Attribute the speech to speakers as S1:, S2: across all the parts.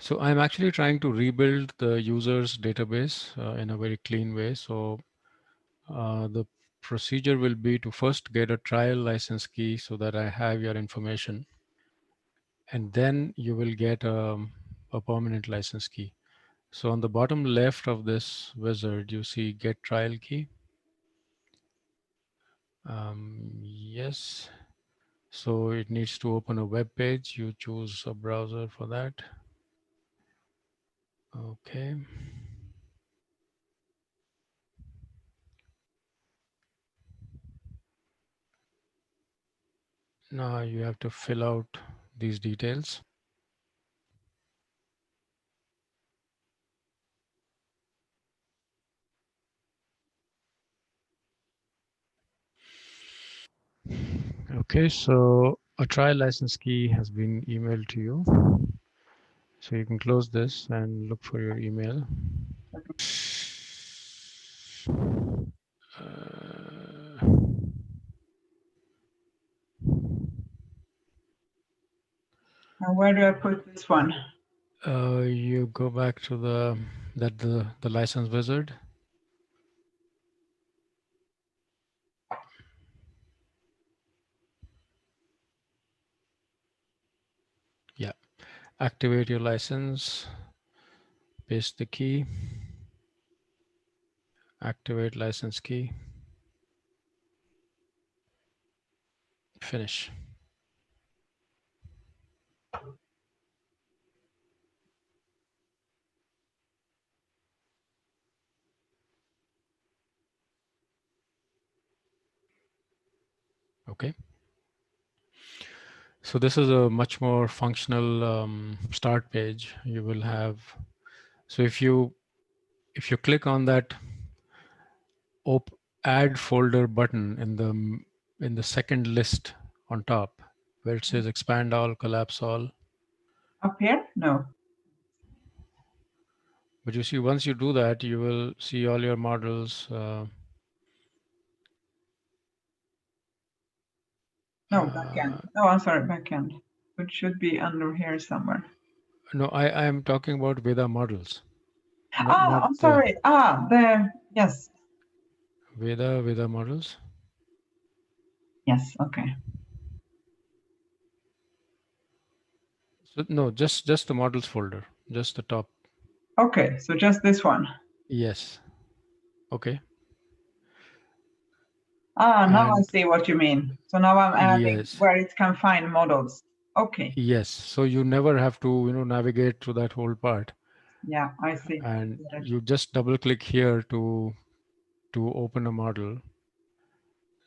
S1: So I'm actually trying to rebuild the user's database in a very clean way. So the procedure will be to first get a trial license key so that I have your information, and then you will get a permanent license key. So on the bottom left of this wizard, you see get trial key. Yes. So it needs to open a web page. You choose a browser for that. Okay. Now you have to fill out these details. Okay, so a trial license key has been emailed to you. So you can close this and look for your email.
S2: And where do I put this one?
S1: You go back to the license wizard. Yeah, activate your license, paste the key, activate license key, finish. Okay. So this is a much more functional start page. You will have, so if you click on that add folder button in the second list on top where it says expand all, collapse all.
S2: Up here? No.
S1: But you see, once you do that, you will see all your models.
S2: No, backend. Oh, I'm sorry, backend. It should be under here somewhere.
S1: No, I am talking about Veda models.
S2: Not I'm sorry. Yes.
S1: Veda models.
S2: Yes, okay.
S1: So no, just the models folder, just the top.
S2: Okay, so just this one.
S1: Yes. Okay.
S2: Now I
S1: And
S2: see what you mean. So now I'm adding
S1: yes,
S2: where it can find models. Okay.
S1: yes. So you never have to, navigate through that whole part.
S2: Yeah, I see.
S1: And you just double click here to open a model.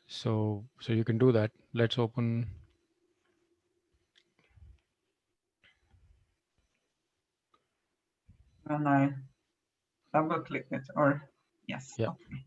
S1: So you can do that. Let's open.
S2: And I double click it, or yes.
S1: Yeah.
S2: Okay.